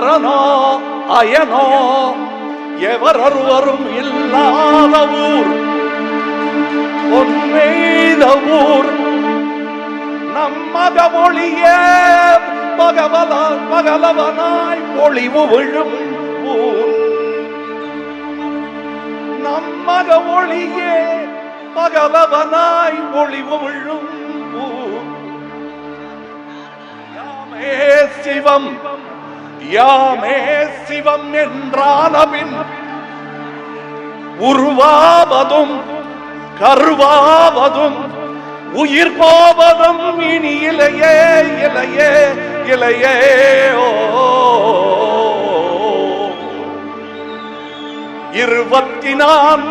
அரனோ அயனோ எவரொருவரும் இல்லாத ஊர் பொன்மெய்த ஊர் நம்மக ஒளியே பகலவனாய் பொழிவு விழும் ஊர் நம்மக ஒளியே பகலவனாய் பொழிவு விழும் ஊர் யாமே சிவம் யாமே சிவம் என்றானபின் உருவாவதும் கருவாவதும் உயிர் போவதும் இனி இலையே இலையே இலையே ஓ 24